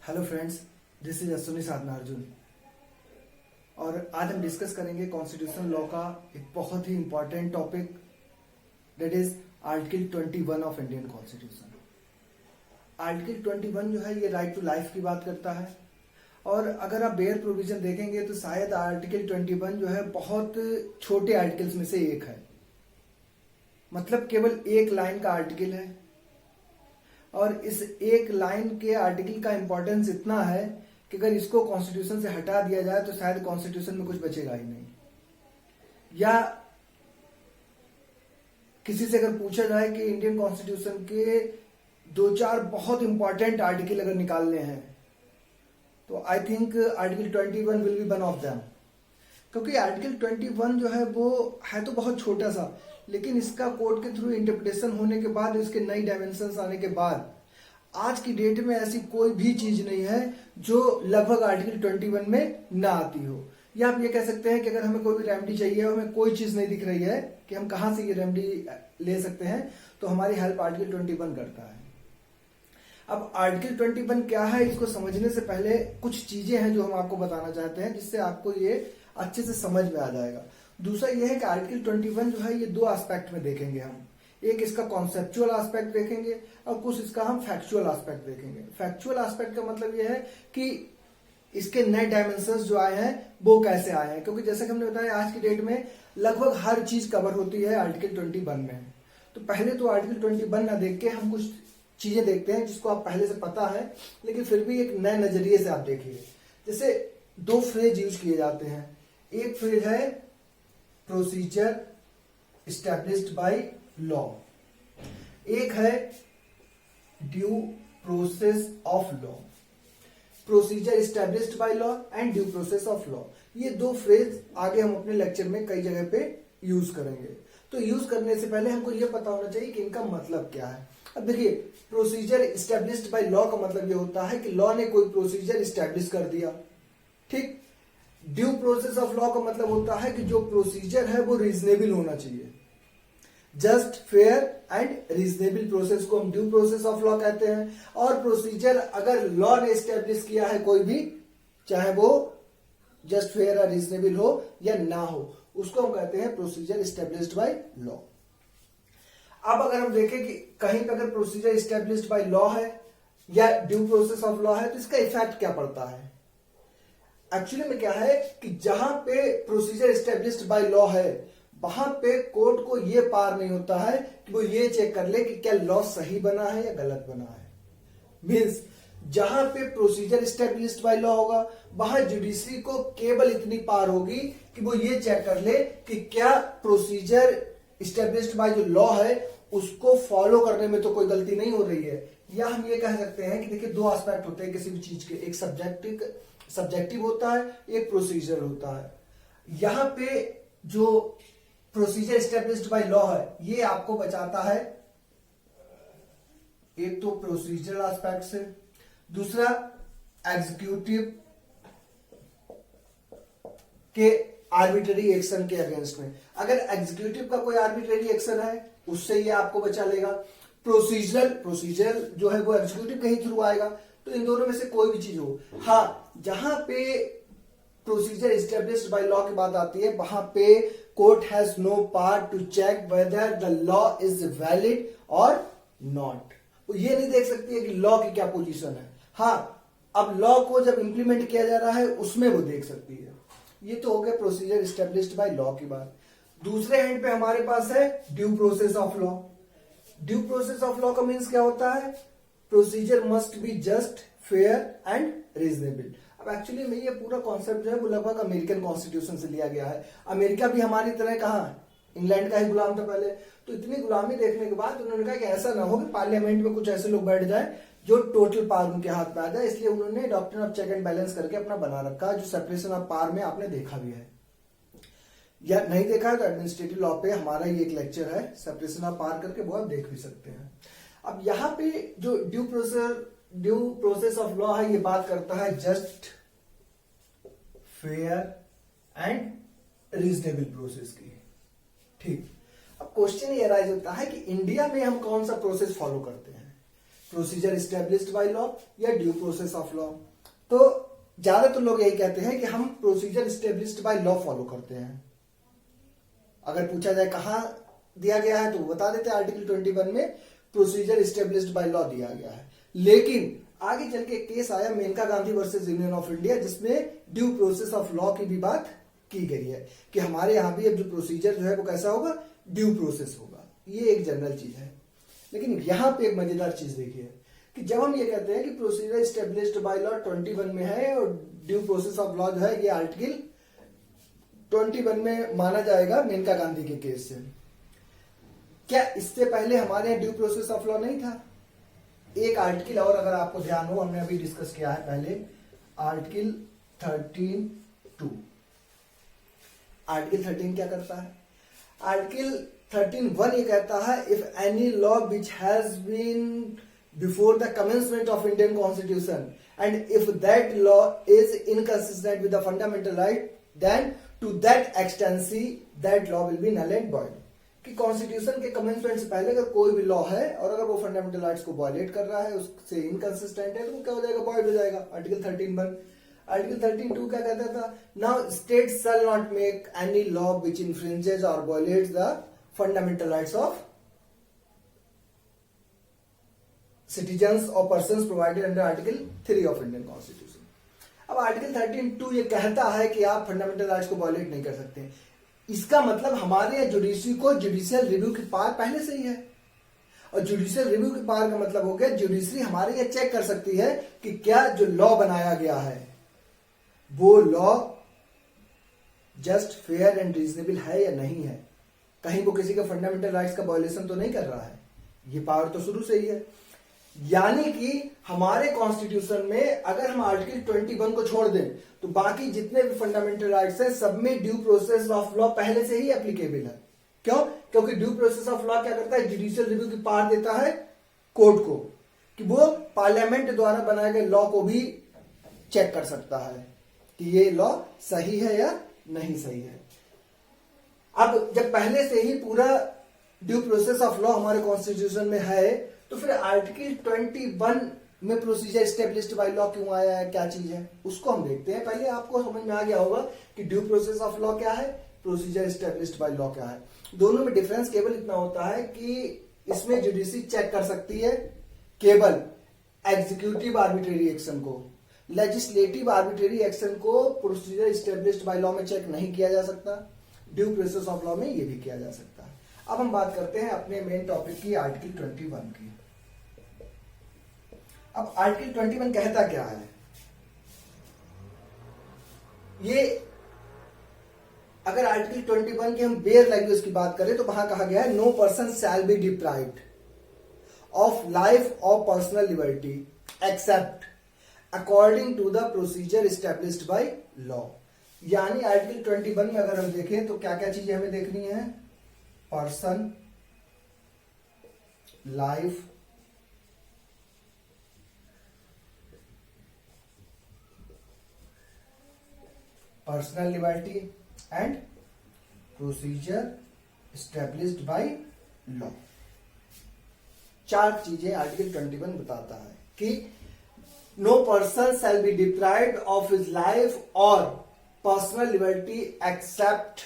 Hello friends, this is Ashwini Sadhana Arjun और आज हम डिस्कस करेंगे कॉन्स्टिट्यूशन लॉ का एक बहुत ही important topic that is article 21 of Indian constitution. Article 21 जो है ये राइट टू लाइफ की बात करता है और अगर आप बेयर प्रोविजन देखेंगे तो शायद आर्टिकल 21 जो है बहुत छोटे आर्टिकल्स में से एक है। मतलब केवल एक लाइन का आर्टिकल है और इस एक लाइन के आर्टिकल का इंपॉर्टेंस इतना है कि अगर इसको कॉन्स्टिट्यूशन से हटा दिया जाए तो शायद कॉन्स्टिट्यूशन में कुछ बचेगा ही नहीं। या किसी से अगर पूछा जाए कि इंडियन कॉन्स्टिट्यूशन के दो चार बहुत इंपॉर्टेंट आर्टिकल अगर निकालने हैं तो I think article 21 will be one of them. क्योंकि आर्टिकल 21 जो है वो है तो बहुत छोटा सा, लेकिन इसका कोर्ट के थ्रू इंटरप्रिटेशन होने के बाद, इसके नई डायमेंशंस आने के बाद आज की डेट में ऐसी कोई भी चीज नहीं है जो लगभग आर्टिकल 21 में ना आती हो। या आप ये कह सकते हैं कि अगर हमें कोई भी रेमेडी चाहिए और हमें कोई चीज नहीं दिख रही है कि हम कहां से ये रेमेडी ले सकते हैं, तो हमारी हेल्प आर्टिकल 21 करता है। अब आर्टिकल 21 क्या है, इसको समझने से पहले कुछ चीजें हैं जो हम आपको बताना चाहते हैं जिससे आपको ये अच्छे से समझ में आ जाएगा। दूसरा यह है कि आर्टिकल 21 जो है ये दो एस्पेक्ट में देखेंगे हम। एक इसका कॉन्सेप्चुअल एस्पेक्ट देखेंगे और कुछ इसका हम फैक्चुअल एस्पेक्ट देखेंगे। फैक्चुअल एस्पेक्ट का मतलब यह है कि इसके नए डायमेंशंस जो आए हैं वो कैसे आए हैं, क्योंकि जैसे कि हमने बताया आज की डेट में लगभग हर चीज कवर होती है आर्टिकल 21 में। तो पहले तो आर्टिकल 21 ना देख के हम कुछ चीजें देखते हैं जिसको आप पहले से पता है, लेकिन फिर भी एक नए नजरिए से आप देखिए। जैसे दो फ्रेज यूज किए जाते हैं। एक फ्रेज है प्रोसीजर एस्टैब्लिश्ड बाय लॉ, एक है due process of law. Procedure established by law and due process of law, ये दो फ्रेज आगे हम अपने लेक्चर में कई जगह पे यूज करेंगे। तो यूज करने से पहले हमको ये पता होना चाहिए कि इनका मतलब क्या है। अब देखिए, प्रोसीजर एस्टैब्लिश्ड बाय लॉ का मतलब ये होता है कि लॉ ने कोई प्रोसीजर एस्टैब्लिश कर दिया, ठीक। ड्यू प्रोसेस ऑफ लॉ का मतलब होता है कि जो प्रोसीजर है वो रीजनेबल होना चाहिए। Just, fair and reasonable process को हम ड्यू प्रोसेस ऑफ लॉ कहते हैं। और प्रोसीजर अगर लॉ ने एस्टेब्लिश किया है कोई भी, चाहे वो जस्ट, फेयर और रीजनेबल हो या ना हो, उसको हम कहते हैं प्रोसीजर एस्टेब्लिश्ड बाय लॉ। अब अगर हम देखें कि कहीं पर अगर प्रोसीजर एस्टेब्लिश्ड बाय लॉ है या ड्यू प्रोसेस ऑफ लॉ है तो इसका इफेक्ट क्या पड़ता है। एक्चुअली में क्या है कि जहां पे प्रोसीजर एस्टेब्लिश्ड बाय लॉ है वहां पे कोर्ट को ये पार नहीं होता है कि वो ये चेक कर ले कि क्या लॉ सही बना है या गलत बना है। मींस जहां पे प्रोसीजर एस्टेब्लिश्ड बाय लॉ होगा वहां जुडिशरी को केवल इतनी पार होगी कि वो ये चेक कर ले कि क्या प्रोसीजर एस्टेब्लिश्ड बाय जो लॉ है उसको फॉलो करने में तो कोई गलती नहीं हो रही है। या हम ये कह सकते हैं कि देखिए, दो एस्पेक्ट होते हैं किसी भी चीज के, एक सब्जेक्टिव होता है, एक प्रोसीजर होता है। यहां पे जो प्रोसीजर एस्टेब्लिश्ड बाय लॉ है ये आपको बचाता है एक तो प्रोसीजरल एस्पेक्ट से, दूसरा एग्जीक्यूटिव के आर्बिट्ररी एक्शन के अगेंस्ट में। अगर एग्जीक्यूटिव का कोई आर्बिट्ररी एक्शन है उससे ये आपको बचा लेगा। प्रोसीजर जो है वो एग्जीक्यूटिव के ही थ्रू आएगा। तो इन दोनों में से कोई भी चीज हो, हाँ, जहां पे प्रोसीजर एस्टेब्लिश्ड बाय लॉ की बात आती है वहां पे court has no power to check whether the law is valid और नॉट। वो ये नहीं देख सकती है कि लॉ की क्या पोजीशन है। हाँ, अब लॉ को जब इंप्लीमेंट किया जा रहा है उसमें वो देख सकती है। ये तो हो गया प्रोसीजर एस्टेब्लिश्ड बाय लॉ की बात। दूसरे हैंड पे हमारे पास है due process of law. Due process of law का मीन्स क्या होता है, procedure must be just, fair and reasonable. अब एक्चुअली में ये पूरा कॉन्सेप्ट जो है वो लगभग अमेरिकन कॉन्स्टिट्यूशन से लिया गया है। अमेरिका भी हमारी तरह कहाँ, इंग्लैंड का ही गुलाम था पहले। तो इतनी गुलामी देखने के बाद उन्होंने कहा कि ऐसा ना हो कि पार्लियामेंट में कुछ ऐसे लोग बैठ जाए जो टोटल पावर उनके हाथ में आ जाए, इसलिए उन्होंने doctrine of check and balance करके अपना बना रखा, जो सेपरेशन ऑफ पावर में आपने देखा भी है या नहीं देखा है तो एडमिनिस्ट्रेटिव लॉ पे हमारा ये एक लेक्चर है सेपरेशन ऑफ पावर करके, वो आप देख भी सकते हैं। अब यहाँ पे जो ड्यू प्रोसेस ऑफ लॉ है ये बात करता है just, fair and reasonable process की, ठीक। अब क्वेश्चन ये राइज होता है कि इंडिया में हम कौन सा प्रोसेस फॉलो करते हैं। प्रोसीजर स्टेब्लिश्ड बाय लॉ या ड्यू प्रोसेस ऑफ लॉ। तो ज्यादातर लोग यही कहते हैं कि हम procedure established by law follow करते हैं। अगर पूछा जाए कहां दिया गया है तो बता देते हैं आर्टिकल 21 में प्रोसीजर स्टेब्लिश्ड बाय लॉ दिया गया है। लेकिन आगे चल के केस आया Maneka Gandhi versus Union of India, जिसमें ड्यू प्रोसेस ऑफ लॉ की भी बात की गई है कि हमारे यहां भी अब जो प्रोसीजर जो है वो कैसा होगा, ड्यू प्रोसेस होगा। ये एक जनरल चीज है। लेकिन यहां पे एक मजेदार चीज देखिए कि जब हम ये कहते हैं कि प्रोसीजर स्टेब्लिश्ड बाय लॉ 21 में है और ड्यू प्रोसेस ऑफ लॉ जो है ये आर्टिकल 21 में माना जाएगा मेनका गांधी के केस से, क्या इससे पहले हमारे यहां ड्यू प्रोसेस ऑफ लॉ नहीं था? एक आर्टिकल और अगर आपको ध्यान हो, हमने अभी डिस्कस किया है पहले, आर्टिकल 13(2). आर्टिकल 13 क्या करता है? आर्टिकल 13(1) ये कहता है if any law which has been before the commencement of Indian constitution and if that law is inconsistent with the fundamental right then to that extent that law will be null and void. कि constitution के commencement से पहले अगर कोई भी law है और अगर वो फंडामेंटल राइट्स को वायलेट कर रहा है, उससे इनकंसिस्टेंट है, तो वो क्या हो जाएगा, वॉइड हो जाएगा। आर्टिकल 13(1). आर्टिकल 13(2) क्या कहता था? Now state shall not make any law which infringes और violates the fundamental rights of citizens और persons provided under article 3 of Indian constitution. अब आर्टिकल 13(2) ये कहता है कि आप फंडामेंटल राइट्स को वायलेट नहीं कर सकते। इसका मतलब हमारे यहाँ जुडिशरी को जुडिशियल रिव्यू की पावर पहले से ही है। और जुडिशियल रिव्यू की पावर का मतलब हो गया जुडिशरी हमारे यहाँ चेक कर सकती है कि क्या जो लॉ बनाया गया है वो law just, fair and reasonable है या नहीं है, कहीं वो किसी के फंडामेंटल राइट्स का वायलेशन तो नहीं कर रहा है। ये पावर तो शुरू से ही है। यानी कि हमारे कॉन्स्टिट्यूशन में अगर हम आर्टिकल 21 को छोड़ दें तो बाकी जितने भी फंडामेंटल राइट्स हैं सब में ड्यू प्रोसेस ऑफ लॉ पहले से ही एप्लीकेबल है। क्यों? क्योंकि ड्यू प्रोसेस ऑफ लॉ क्या करता है, जुडिशियल रिव्यू की पावर देता है कोर्ट को कि वो पार्लियामेंट द्वारा बनाए गए लॉ को भी चेक कर सकता है कि ये लॉ सही है या नहीं सही है। अब जब पहले से ही पूरा ड्यू प्रोसेस ऑफ लॉ हमारे कॉन्स्टिट्यूशन में है तो फिर आर्टिकल 21 में प्रोसीजर स्टेब्लिश्ड बाय लॉ क्यों आया है, क्या चीज है, उसको हम देखते हैं। पहले आपको समझ में आ गया होगा कि ड्यू प्रोसेस ऑफ लॉ क्या है, प्रोसीजर स्टेब्लिश्ड बाय लॉ क्या है। दोनों में डिफरेंस केवल इतना होता है कि इसमें जुडिशरी चेक कर सकती है केवल एग्जीक्यूटिव आर्बिट्रेरी एक्शन को, लेजिस्लेटिव आर्बिट्रेरी एक्शन को प्रोसीजर स्टेब्लिश्ड बाय लॉ में चेक नहीं किया जा सकता। ड्यू प्रोसेस ऑफ लॉ में ये भी किया जा सकता है। अब हम बात करते हैं अपने मेन टॉपिक की, आर्टिकल 21 की। अब आर्टिकल 21 कहता क्या है? ये अगर आर्टिकल 21 की हम बेयर लैंग्वेज की बात करें तो वहां कहा गया है no person shall be deprived of life और personal liberty except according to the procedure established by law. यानी आर्टिकल 21 में अगर हम देखें तो क्या क्या चीजें हमें देखनी है, person, life, personal liberty and procedure established by law. चार चीजें आर्टिकल 21 बताता है कि no person shall be deprived of his life और personal liberty except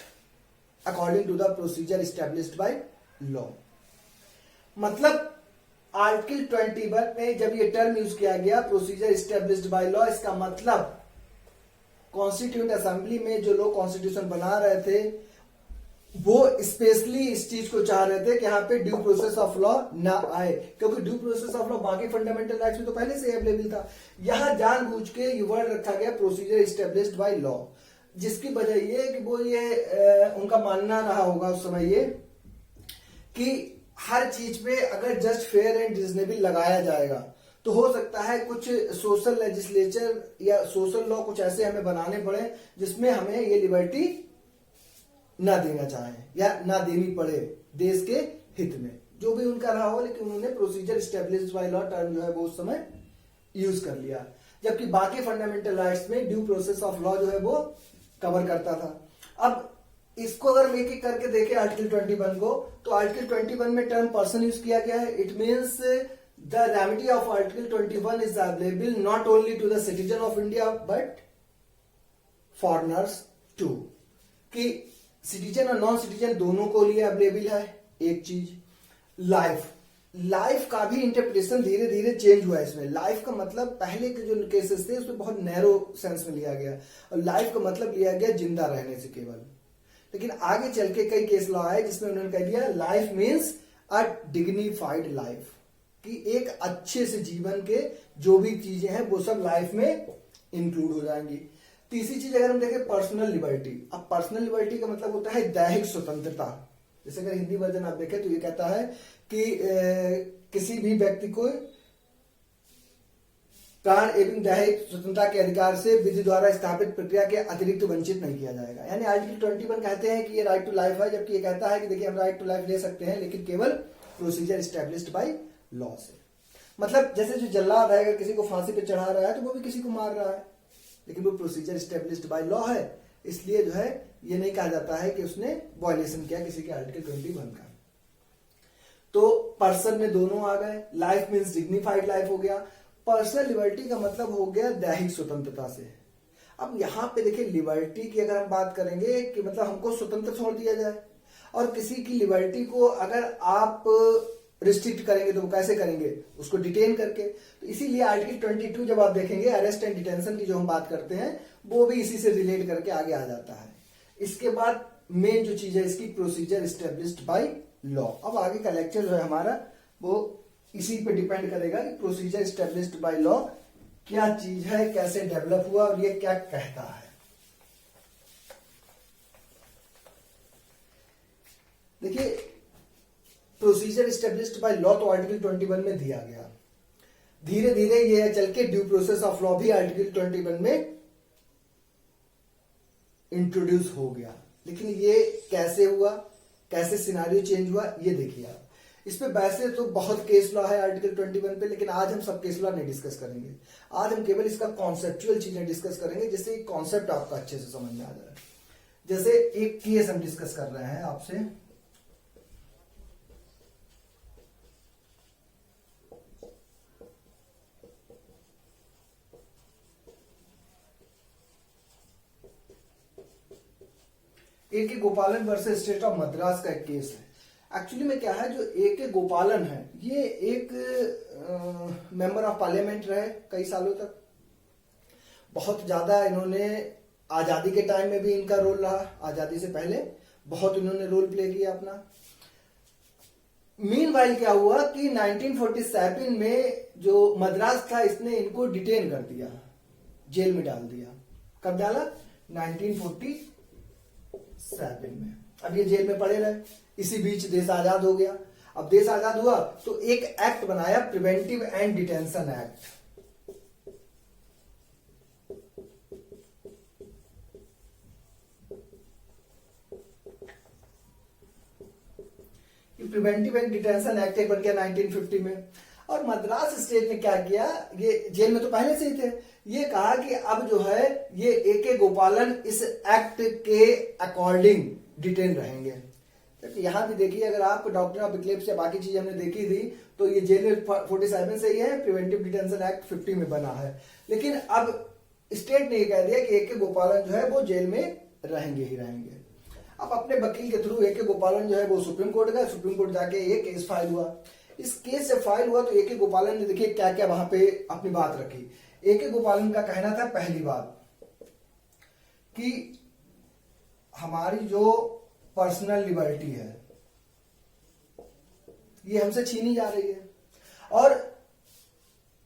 according to the procedure established by law. मतलब आर्टिकल 21 में जब ये टर्म यूज किया गया प्रोसीजर एस्टेब्लिश्ड बाय लॉ, इसका मतलब कॉन्स्टिट्यूएंट असेंबली में जो लोग कॉन्स्टिट्यूशन बना रहे थे वो स्पेशली इस चीज को चाह रहे थे कि यहाँ पे ड्यू प्रोसेस ऑफ लॉ ना आए, क्योंकि ड्यू प्रोसेस ऑफ लॉ बाकी फंडामेंटल राइट्स में तो पहले से अवेलेबल था। यहां जानबूझ के ये वर्ड रखा गया प्रोसीजर एस्टेब्लिश्ड बाय लॉ, जिसकी वजह ये कि वो ये उनका मानना रहा होगा उस समय ये कि हर चीज पे अगर जस्ट फेयर एंड रीजनेबल लगाया जाएगा तो हो सकता है कुछ सोशल लेजिस्लेचर या सोशल लॉ कुछ ऐसे हमें बनाने पड़े जिसमें हमें ये लिबर्टी ना देना चाहे या ना देनी पड़े देश के हित में, जो भी उनका रहा हो। लेकिन उन्होंने procedure established by law term जो है वो उस समय यूज कर लिया, जबकि बाकी फंडामेंटल राइट्स में ड्यू प्रोसेस ऑफ लॉ जो है वो कवर करता था। अब इसको अगर हम एक एक करके देखें आर्टिकल 21 को, तो आर्टिकल 21 में टर्म पर्सन यूज किया गया है। It means The remedy of Article 21 is available not only to the citizen of India but foreigners too. कि सिटीजन और नॉन सिटीजन दोनों को लिए अवेलेबल है। एक चीज लाइफ का भी इंटरप्रिटेशन धीरे धीरे चेंज हुआ है इसमें। लाइफ का मतलब पहले के जो केसेस थे उसमें बहुत नैरो सेंस में लिया गया, और लाइफ का मतलब लिया गया जिंदा रहने से केवल। लेकिन आगे चल के कई केस लॉ आए जिसमें उन्होंने कह दिया लाइफ मीन्स अ डिग्निफाइड लाइफ, कि एक अच्छे से जीवन के जो भी चीजें हैं वो सब लाइफ में इंक्लूड हो जाएंगी। तीसरी चीज अगर हम देखें पर्सनल लिबर्टी। अब पर्सनल लिबर्टी का मतलब होता है दैहिक स्वतंत्रता। जैसे अगर हिंदी वर्जन आप देखें तो ये कहता है कि किसी भी व्यक्ति को प्राण एवं दैहिक स्वतंत्रता के अधिकार से विधि द्वारा स्थापित प्रक्रिया के अतिरिक्त वंचित नहीं किया जाएगा। यानी आर्टिकल 21 कहते हैं कि ये राइट टू लाइफ है, जबकि ये कहता है कि देखिए हम राइट टू लाइफ ले सकते हैं लेकिन केवल प्रोसीजर स्टैब्लिश्ड बाय लॉ से। मतलब जैसे जो जल्लाद है अगर किसी को फांसी पे चढ़ा रहा है तो वो भी किसी को मार रहा है, लेकिन वो प्रोसीजर स्टैब्लिश्ड बाय लॉ है, इसलिए जो है ये नहीं कहा जाता है कि उसने वायलेशन किया किसी के आर्टिकल 21 का। तो पर्सन में दोनों आ गए। लाइफ मीन्स डिग्निफाइड लाइफ हो गया। पर्सनल लिबर्टी का मतलब हो गया दैहिक स्वतंत्रता से। अब यहां पे देखिए लिबर्टी की अगर हम बात करेंगे कि मतलब हमको स्वतंत्र छोड़ दिया जाए, और किसी की लिबर्टी को अगर आप रिस्ट्रिक्ट करेंगे तो वो कैसे करेंगे, उसको डिटेन करके। तो इसीलिए आर्टिकल 22 जब आप देखेंगे अरेस्ट एंड डिटेंशन की जो हम बात करते हैं वो भी इसी से रिलेट करके आगे आ जाता है। इसके बाद मेन जो चीज है इसकी प्रोसीजर स्टेब्लिश्ड बाय लॉ। अब आगे का लेक्चर जो है हमारा वो इसी पे डिपेंड करेगा कि प्रोसीजर स्टेब्लिश्ड बाय लॉ क्या चीज है, कैसे डेवलप हुआ और ये क्या कहता है। देखिए प्रोसीजर स्टेब्लिश्ड बाय लॉ तो आर्टिकल 21 में दिया गया। धीरे धीरे ये चल के ड्यू प्रोसेस ऑफ लॉ भी आर्टिकल 21 में इंट्रोड्यूस हो गया। लेकिन ये कैसे हुआ, कैसे सिनारियो चेंज हुआ, ये देखिए आप। इस पे वैसे तो बहुत केस लॉ है आर्टिकल 21 पे, लेकिन आज हम सब केस लॉ नहीं डिस्कस करेंगे। आज हम केवल इसका कॉन्सेप्चुअल चीजें डिस्कस करेंगे जिससे कॉन्सेप्ट आपका अच्छे से समझ में आ जाए। जैसे एक केस हम डिस्कस कर रहे हैं आपसे, ए के गोपालन वर्सेस स्टेट ऑफ मद्रास का एक केस है। एक्चुअली में क्या है, जो ए के गोपालन है ये एक मेंबर ऑफ पार्लियामेंट रहे कई सालों तक। बहुत ज्यादा इन्होंने आजादी के टाइम में भी इनका रोल रहा, आजादी से पहले बहुत इन्होंने रोल प्ले किया अपना। मीनवाइल क्या हुआ कि 1947 में जो मद्रास था इसने इनको डिटेन कर दिया, जेल में डाल दिया। कब डाला? 1947 में। अब ये जेल में पड़े रहे, इसी बीच देश आजाद हो गया। अब देश आजाद हुआ तो एक एक्ट बनाया, preventive and detention act. Preventive and detention act एक बन गया 1950 में। और मद्रास स्टेट ने क्या किया, ये जेल में तो पहले से ही थे, ये कहा कि अब जो है ये ए के गोपालन इस एक्ट के अकॉर्डिंग डिटेन रहेंगे। तो यहां भी देखिए, अगर आप डॉक्टर ऑफ इक्लिप्स या बाकी चीजें हमने देखी थी तो ये जेल में 47 से ही है, प्रिवेंटिव डिटेंशन एक्ट 50 में बना है। लेकिन अब स्टेट ने ये कह दिया कि ए के गोपालन जो है वो जेल में रहेंगे ही रहेंगे। अब अपने वकील के थ्रू ए के गोपालन जो है वो सुप्रीम कोर्ट गए, सुप्रीम कोर्ट जाके ये केस फाइल हुआ। इस केस से फाइल हुआ तो ए के गोपालन ने देखिए क्या क्या वहां पे अपनी बात रखी। ए के गोपालन का कहना था पहली बात कि हमारी जो पर्सनल लिबर्टी है ये हमसे छीनी जा रही है। और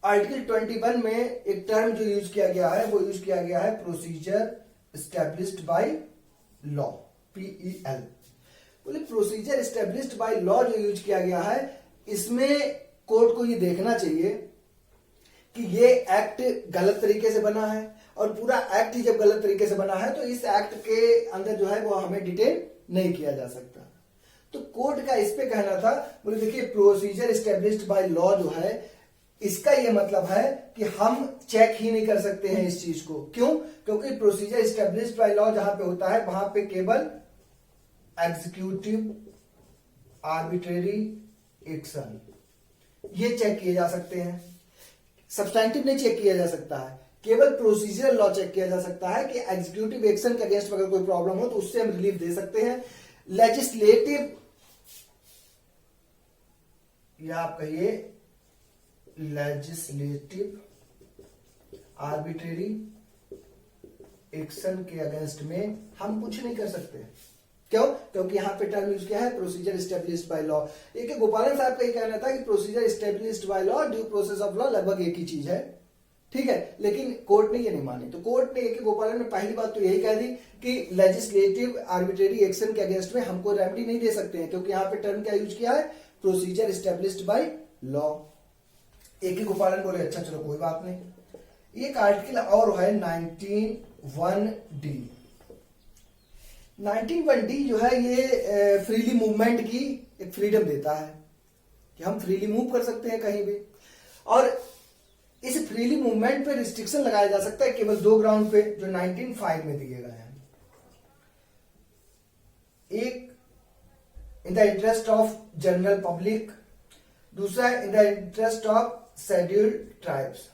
आर्टिकल 21 में एक टर्म जो यूज किया गया है वो यूज किया गया है procedure established by law, PEL। बोले प्रोसीजर एस्टैब्लिश्ड बाय लॉ जो यूज किया गया है इसमें कोर्ट को ये देखना चाहिए कि ये एक्ट गलत तरीके से बना है, और पूरा एक्ट ही जब गलत तरीके से बना है तो इस एक्ट के अंदर जो है वो हमें डिटेन नहीं किया जा सकता। तो कोर्ट का इस पे कहना था, बोले देखिए प्रोसीजर एस्टैब्लिश्ड बाय लॉ जो है इसका ये मतलब है कि हम चेक ही नहीं कर सकते हैं इस चीज को। क्यों? क्योंकि प्रोसीजर एस्टैब्लिश्ड बाय लॉ जहां पे होता है वहां पे केवल एग्जीक्यूटिव आर्बिट्रेरी एक्शन ये चेक किए जा सकते हैं, सब्सटैंटिव नहीं चेक किया जा सकता है, केवल प्रोसीजरल लॉ चेक किया जा सकता है कि एग्जीक्यूटिव एक्शन के अगेंस्ट अगर कोई प्रॉब्लम हो तो उससे हम रिलीफ दे सकते हैं। लेजिस्लेटिव या आप कहिए लेजिस्लेटिव आर्बिट्रेरी एक्शन के अगेंस्ट में हम कुछ नहीं कर सकते। क्यों? क्योंकि यहां पे टर्म यूज किया है प्रोसीजर एस्टेब्लिश्ड बाय लॉ। एक गोपालन साहब का ये कहना था कि procedure established by law due process of law लगभग एक ही चीज है, ठीक है, लेकिन कोर्ट ने ये नहीं मानी। तो कोर्ट ने एक गोपालन में पहली बात तो यही कह दी कि लेजिस्लेटिव आर्बिट्रेरी एक्शन के अगेंस्ट में हमको रेमेडी नहीं दे सकते हैं, क्योंकि यहां पे टर्म क्या यूज किया है, प्रोसीजर एस्टेब्लिश्ड बाय लॉ। एक गोपालन बोले अच्छा चलो कोई बात नहीं। एक आर्टिकल और है 19(1)D। 19(1)D जो है ये फ्रीली मूवमेंट की एक फ्रीडम देता है कि हम फ्रीली मूव कर सकते हैं कहीं भी, और इस फ्रीली मूवमेंट पे रिस्ट्रिक्शन लगाया जा सकता है केवल दो ग्राउंड पे जो 19(5) में दिए गए हैं। एक in the interest of general public, दूसरा in the interest of scheduled tribes.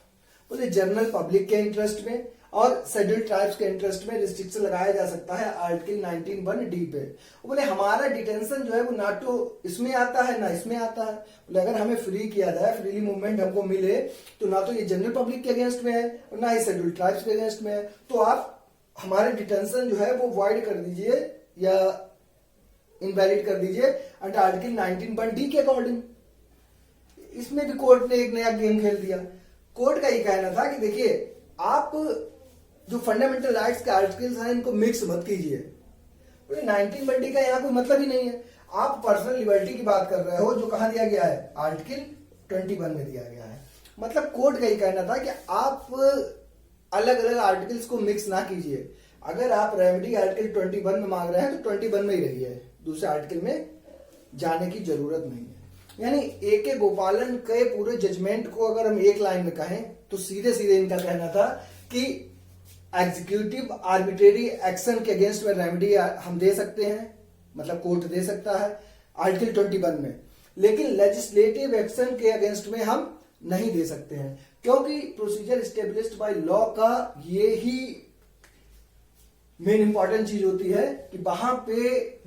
बोले जनरल पब्लिक के इंटरेस्ट में और शेड्यूल्ड ट्राइब्स के इंटरेस्ट में रिस्ट्रिक्शन लगाया जा सकता है आर्टिकल 19(1)D पे। बोले हमारा डिटेंशन जो है वो ना तो इसमें आता है ना इसमें आता है। बोले अगर हमें फ्री किया जाए, फ्रीली मूवमेंट हमको मिले, तो ना तो ये जनरल पब्लिक के अगेंस्ट में है और ना ही शेड्यूल्ड ट्राइब्स के अगेंस्ट में है। तो आप हमारे डिटेंशन जो है वो वॉइड कर दीजिए या इनवैलिड कर दीजिए अंडर आर्टिकल 19(1)D के अकॉर्डिंग। इसमें भी कोर्ट ने एक नया गेम खेल दिया। कोर्ट का ये कहना था कि देखिए आप जो फंडामेंटल राइट्स के आर्टिकल्स हैं इनको मिक्स मत कीजिए। 19(1)D का यहाँ कोई मतलब ही नहीं है। आप पर्सनल लिबर्टी की बात कर रहे हो जो कहां दिया गया है, आर्टिकल 21 में दिया गया है। मतलब कोर्ट का ये कहना था कि आप अलग अलग आर्टिकल्स को मिक्स ना कीजिए। अगर आप रेमेडी आर्टिकल 21 में मांग रहे हैं तो 21 में ही रहिए, दूसरे आर्टिकल में जाने की जरूरत नहीं है। यानी ए.के. गोपालन के पूरे जजमेंट को अगर हम एक लाइन में कहें तो सीधे सीधे इनका कहना था कि एग्जीक्यूटिव आर्बिट्रेरी एक्शन के अगेंस्ट में रेमेडी हम दे सकते हैं, मतलब कोर्ट दे सकता है आर्टिकल 21 में, लेकिन लेजिस्लेटिव एक्शन के अगेंस्ट में हम नहीं दे सकते हैं, क्योंकि प्रोसीजर एस्टेब्लिश्ड बाय लॉ का ये ही मेन इंपॉर्टेंट चीज होती है कि वहां पे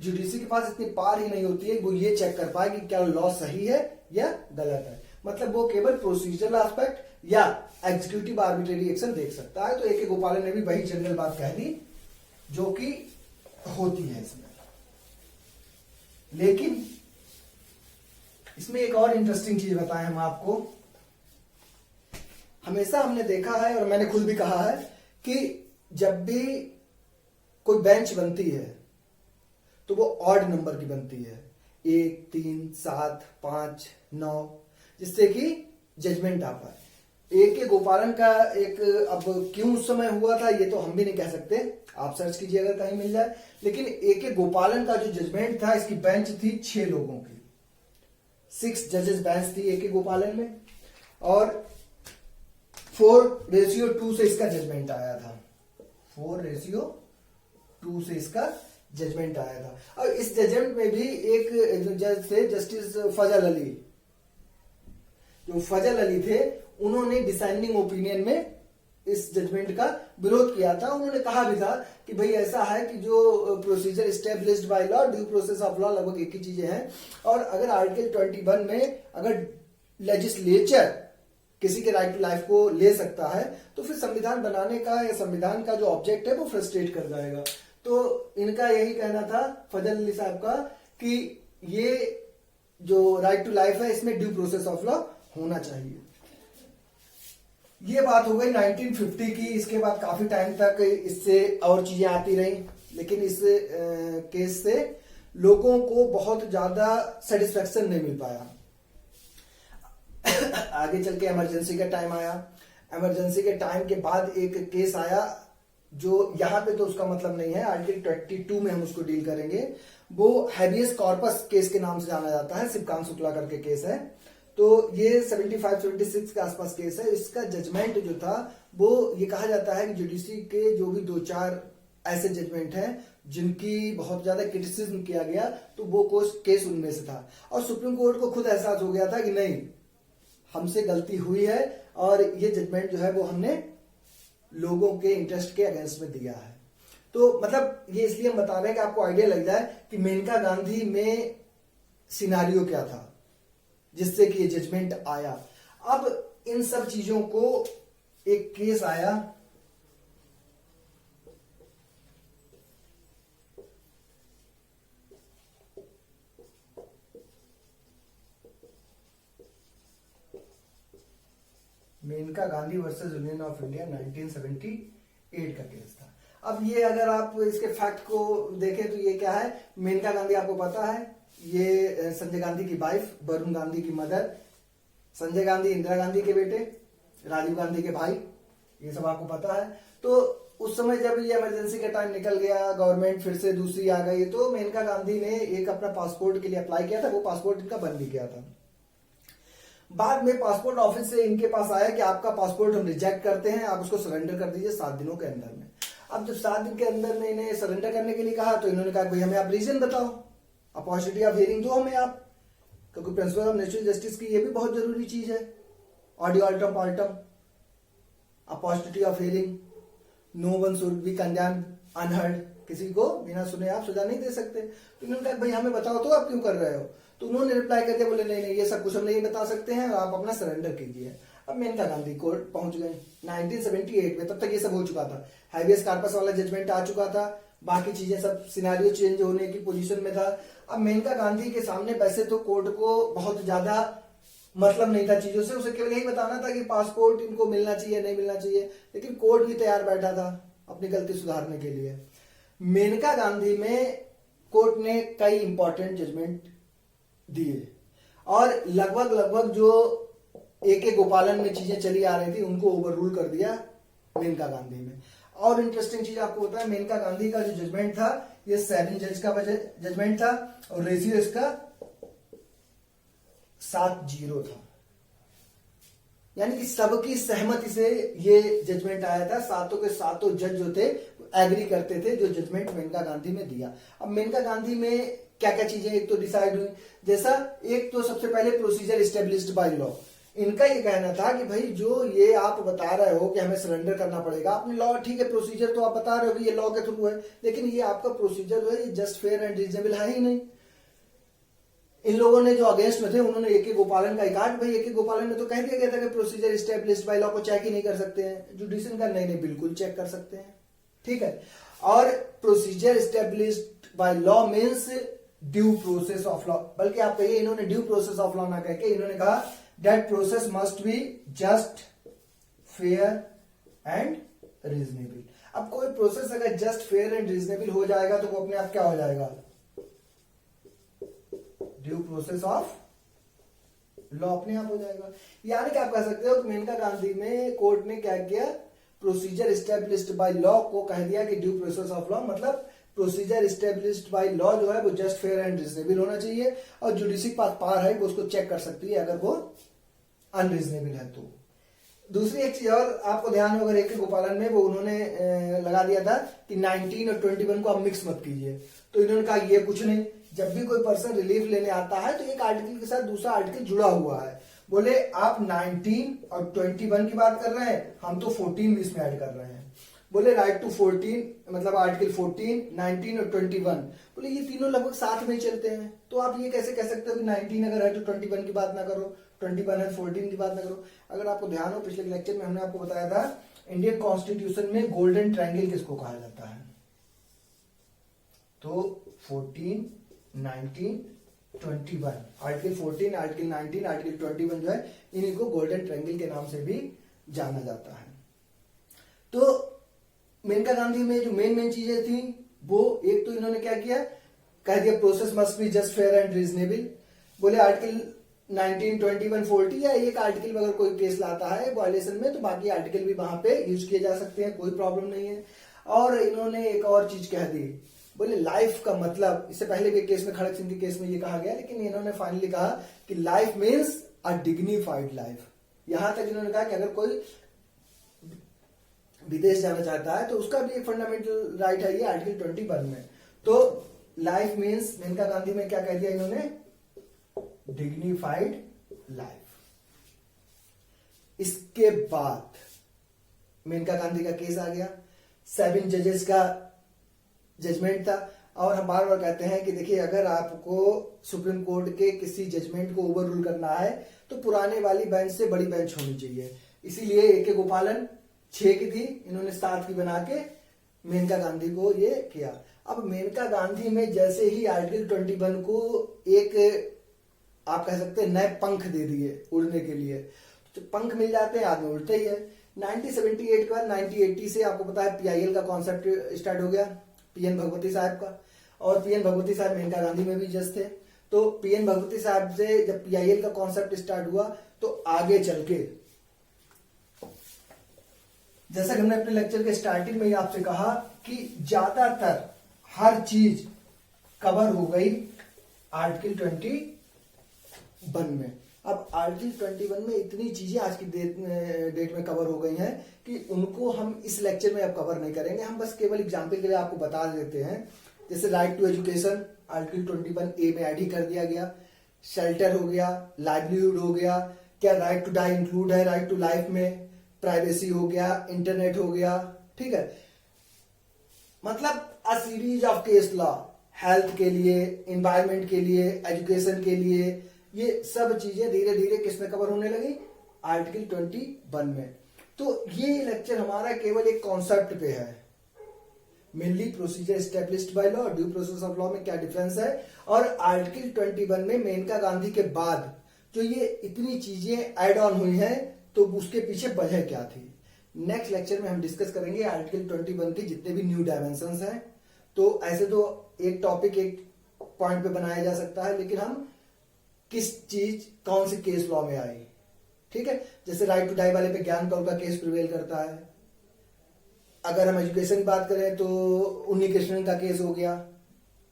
जुडिशरी के पास इतनी पार ही नहीं होती है वो ये चेक कर पाए कि क्या लॉ सही है या गलत है। मतलब वो केवल प्रोसीजरल एस्पेक्ट या एग्जीक्यूटिव आर्बिट्रेरी एक्शन देख सकता है। तो ए.के. गोपालन ने भी वही जनरल बात कह दी जो कि होती है इसमें। लेकिन इसमें एक और इंटरेस्टिंग चीज बताएं हम आपको। हमेशा हमने देखा है और मैंने खुद भी कहा है कि जब भी कोई बेंच बनती है तो वो ऑड नंबर की बनती है, 1, 3, 7, 5, 9, जिससे कि जजमेंट आ पाए। ए.के. गोपालन का एक, अब क्यों उस समय हुआ था ये तो हम भी नहीं कह सकते, आप सर्च कीजिए अगर कहीं मिल जाए, लेकिन ए.के. गोपालन का जो जजमेंट था इसकी बेंच थी 6 लोगों की, 6 जजेस बेंच थी ए.के. गोपालन में, और 4:2 से इसका जजमेंट आया था। 4:2 से इसका जजमेंट आया था। और इस जजमेंट में भी एक जज थे जस्टिस फजल अली, जो फजल अली थे उन्होंने डिसाइडिंग ओपिनियन में इस जजमेंट का विरोध किया था। उन्होंने कहा भी था कि भाई ऐसा है कि जो procedure established by law, due process of law लगभग एक ही चीजें हैं, और अगर आर्टिकल 21 में अगर लेजिस्लेचर किसी के राइट टू लाइफ को ले सकता है तो फिर संविधान बनाने का या संविधान का जो ऑब्जेक्ट है वो फ्रस्ट्रेट कर जाएगा। तो इनका यही कहना था फजल अली साहब का कि ये जो राइट टू लाइफ है इसमें ड्यू प्रोसेस ऑफ लॉ होना चाहिए। ये बात हो गई 1950 की। इसके बाद काफी टाइम तक इससे और चीजें आती रही, लेकिन इस केस से लोगों को बहुत ज्यादा सेटिस्फेक्शन नहीं मिल पाया। आगे चल के इमरजेंसी का टाइम आया। इमरजेंसी के टाइम के बाद एक केस आया जो यहां पे तो उसका मतलब नहीं है, आर्टिकल 22 में हम उसको डील करेंगे। वो हैबियस कॉर्पस केस के नाम से जाना जाता है, शिवकांत शुक्ला करके केस है। तो ये 75-76 के आसपास केस है। इसका जजमेंट जो था वो ये कहा जाता है कि जुडिशरी के जो भी 2-4 ऐसे जजमेंट हैं जिनकी बहुत ज्यादा क्रिटिसिज्म किया गया, तो वो केस उनमें से था। और सुप्रीम कोर्ट को खुद एहसास हो गया था कि नहीं, हमसे गलती हुई है और ये जजमेंट जो है वो हमने लोगों के इंटरेस्ट के अगेंस्ट में दिया है। तो मतलब ये इसलिए हम बता रहे हैं कि आपको आइडिया लग जाए कि मेनका गांधी में सिनारियो क्या था जिससे कि ये जजमेंट आया। अब इन सब चीजों को एक केस आया Maneka Gandhi versus Union of India 1978 का केस था। अब ये अगर आप इसके फैक्ट को देखें तो ये क्या है, मेनका गांधी आपको पता है ये संजय गांधी की वाइफ, वरुण गांधी की मदर, संजय गांधी इंदिरा गांधी के बेटे, राजीव गांधी के भाई, ये सब आपको पता है। तो उस समय जब ये इमरजेंसी का टाइम निकल गया, गवर्नमेंट फिर से दूसरी आ गई, तो मेनका गांधी ने एक अपना पासपोर्ट के लिए अप्लाई किया था, वो पासपोर्ट इनका बन भी गया था। बाद में पासपोर्ट ऑफिस से इनके पास आया कि आपका पासपोर्ट हम रिजेक्ट करते हैं, आप उसको सरेंडर कर दीजिए 7 दिनों के अंदर में। अब जब 7 दिन के अंदर में इन्हें सरेंडर करने के लिए कहा तो इन्होंने कहा भाई हमें आप रीजन बताओ, अपॉर्चुनिटी ऑफ हियरिंग दो हमें आप, क्योंकि प्रिंसिपल ऑफ नेचुरल जस्टिस की ये भी बहुत जरूरी चीज है, audi alteram partem, opportunity of hearing, no one should be condemned unheard, किसी को बिना सुने आप सजा नहीं दे सकते। तो इन्होंने कहा भाई हमें बताओ तो आप क्यों कर रहे हो, तो उन्होंने रिप्लाई कर दिया, बोले नहीं नहीं ये सब कुछ हम नहीं बता सकते हैं, आप अपना सरेंडर कीजिए। अब मेनका गांधी कोर्ट पहुंच गए 1978 में, तब तक ये सब हो चुका था, हैबियस कॉर्पस वाला जजमेंट आ चुका था, बाकी चीजें सब सिनेरियो चेंज होने की पोजीशन में था। अब मेनका गांधी के सामने वैसे तो कोर्ट को बहुत ज्यादा मतलब नहीं था चीजों से, उसे केवल यही बताना था कि पासपोर्ट इनको मिलना चाहिए नहीं मिलना चाहिए, लेकिन कोर्ट भी तैयार बैठा था अपनी गलती सुधारने के लिए। मेनका गांधी में कोर्ट ने कई इंपॉर्टेंट जजमेंट दिए और लगभग जो AK गोपालन में चीजें चली आ रही थी उनको ओवर रूल कर दिया मेनका गांधी में। और इंटरेस्टिंग चीज आपको बताया, मेनका गांधी का जो जजमेंट था ये 7 जज का जजमेंट था और रेशियो इसका 7-0 था, यानी कि सबकी सहमति से ये जजमेंट आया था। सातों के सातों जज जो थे एग्री करते थे जो जजमेंट मेनका गांधी में दिया। अब मेनका गांधी में क्या क्या चीजें एक तो डिसाइड हुई, जैसा एक तो सबसे पहले प्रोसीजर एस्टेब्लिश्ड बाय लॉ। इनका ये कहना था कि भाई जो ये आप बता रहे हो कि हमें सरेंडर करना पड़ेगा, आपने लॉ ठीक है प्रोसीजर तो आप बता रहे हो कि ये लॉ के थ्रू है, लेकिन ये आपका प्रोसीजर जो है ये जस्ट फेयर एंड रीजनेबल है ही नहीं। इन लोगों ने जो अगेंस्ट में थे उन्होंने AK गोपालन का कहा, भाई AK गोपालन ने तो कह दिया गया था कि प्रोसीजर एस्टेब्लिश्ड बाय लॉ को चेक ही नहीं कर सकते हैं, जुडिशियल का नहीं बिल्कुल चेक कर सकते हैं, ठीक है। और procedure established by law means due process of law, बल्कि आप कहिए इन्होंने ड्यू प्रोसेस ऑफ लॉ ना कह के इन्होंने कहा that process must be just fair and reasonable. अब कोई प्रोसेस अगर जस्ट फेयर एंड रीजनेबल हो जाएगा तो वो अपने आप क्या हो जाएगा, ड्यू प्रोसेस ऑफ लॉ अपने आप हो जाएगा। यानी कि आप कह सकते हो कि मेनका गांधी में कोर्ट ने क्या किया, प्रोसीजर एस्टेब्लिश्ड बाय लॉ को कह दिया कि ड्यू प्रोसेस ऑफ लॉ, मतलब प्रोसीजर एस्टेब्लिश्ड बाय लॉ जो है वो जस्ट फेयर एंड रीजनेबल होना चाहिए और जुडिशियल पावर है वो उसको चेक कर सकती है अगर वो अनरीजनेबल है तो। दूसरी एक चीज और आपको ध्यान होगा AK गोपालन में वो उन्होंने लगा दिया था कि 19 और 21 को आप मिक्स मत कीजिए, तो इन्होंने कहा ये कुछ नहीं, जब भी कोई पर्सन रिलीफ लेने आता है तो एक आर्टिकल के साथ दूसरा आर्टिकल जुड़ा हुआ है। बोले आप 19 और 21 की बात कर रहे हैं, हम तो 14 भी इसमें ऐड कर रहे हैं। बोले राइट टू 14 मतलब आर्टिकल 14, 19 और 21, बोले ये तीनों लगभग साथ में ही चलते हैं, तो आप ये कैसे कह सकते हो कि 19 अगर है तो 21 की बात ना करो, 21 है 14 की बात ना करो। अगर आपको ध्यान हो पिछले लेक्चर में हमने आपको बताया था इंडियन कॉन्स्टिट्यूशन में गोल्डन ट्रायंगल किसको कहा जाता है, तो 14, 19, 21, आर्टिकल 14, आर्टिकल 19, आर्टिकल 21 जो है इन्हीं को गोल्डन ट्रायंगल के नाम से भी जाना जाता है। तो मेनका गांधी में जो मेन चीजें थी वो एक तो इन्होंने क्या किया, कह दिया process must be just fair and reasonable. बोले आर्टिकल 19, 21, 40 या एक आर्टिकल में अगर कोई केस लाता है वायलेशन में तो बाकी आर्टिकल भी वहां पे यूज किए जा सकते हैं, कोई प्रॉब्लम नहीं है। और इन्होंने एक और चीज कह दी, बोले लाइफ का मतलब, इससे पहले भी केस में खड़ग सिंह के केस में ये कहा गया, लेकिन इन्होंने फाइनली कहा कि लाइफ मीन्स अ डिग्निफाइड लाइफ। यहां तक इन्होंने कहा कि अगर कोई विदेश जाना चाहता है तो उसका भी एक फंडामेंटल राइट है ये आर्टिकल 21 में। तो लाइफ मीन्स मेनका गांधी में क्या कह दिया इन्होंने, डिग्निफाइड लाइफ। इसके बाद मेनका गांधी का केस आ गया, 7 जजेस का जजमेंट था। और हम बार बार कहते हैं कि देखिए, अगर आपको सुप्रीम कोर्ट के किसी जजमेंट को ओवर रूल करना है तो पुराने वाली बेंच से बड़ी बेंच होनी चाहिए। इसीलिए AK गोपालन 6 की थी, इन्होंने 7 की बना के मेनका गांधी को ये किया। अब मेनका गांधी में जैसे ही आर्टिकल 21 को एक आप कह सकते हैं नए पंख दे दिए उड़ने के लिए, तो पंख मिल जाते हैं, आदमी उड़ते ही है। 1978 के बाद 1980 से आपको पता है PIL का कॉन्सेप्ट स्टार्ट हो गया, PN भगवती साहब का। और PN भगवती साहब मेनका गांधी में भी जज थे। तो PN भगवती साहब से जब PIL का कॉन्सेप्ट स्टार्ट हुआ तो आगे चल के, जैसा कि हमने अपने लेक्चर के स्टार्टिंग में ही आपसे कहा कि ज्यादातर हर चीज कवर हो गई आर्टिकल 21 में। अब आर्टिकल 21 में इतनी चीजें आज की डेट में कवर हो गई हैं कि उनको हम इस लेक्चर में अब कवर नहीं करेंगे। हम बस केवल एग्जाम्पल के लिए आपको बता देते हैं। जैसे right to education article 21A में ऐड ही कर दिया गया, शेल्टर हो गया, लाइवलीहुड हो गया, क्या राइट टू डाई इंक्लूड है राइट टू लाइफ में, प्राइवेसी हो गया, इंटरनेट हो गया, ठीक है। मतलब a series of case law, health के लिए, एनवायरमेंट के लिए, एजुकेशन के लिए, ये सब चीजें धीरे धीरे किसमें कवर होने लगी, आर्टिकल 21 में। तो ये लेक्चर हमारा केवल एक कॉन्सेप्ट पे है, mainly procedure established by law, due process of law में क्या डिफरेंस है, और आर्टिकल 21 में मेनका गांधी के बाद जो ये इतनी चीजें ऐड ऑन हुई हैं तो उसके पीछे वजह क्या थी। नेक्स्ट लेक्चर में हम डिस्कस करेंगे आर्टिकल 21 की जितने भी न्यू डायमेंशंस हैं। तो ऐसे तो एक टॉपिक एक पॉइंट पे बनाया जा सकता है, लेकिन हम किस चीज कौन सी केस लॉ में आई, ठीक है। जैसे राइट टू डाई वाले पे ज्ञान कौल का केस प्रिवेल करता है। अगर हम एजुकेशन की बात करें तो उन्नी कृष्णन का केस हो गया,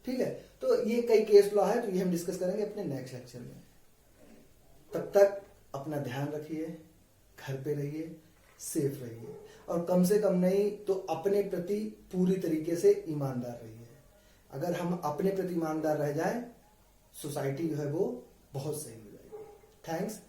ठीक है। तो ये कई केस लॉ है, तो ये हम डिस्कस करेंगे अपने नेक्स्ट लेक्चर में। तब तक अपना ध्यान रखिए, घर पे रहिए, सेफ रहिए, और कम से कम नहीं तो अपने प्रति पूरी तरीके से ईमानदार रहिए। अगर हम अपने प्रति ईमानदार रह जाएं, सोसाइटी जो है वो बहुत सही हो जाएगी। थैंक्स।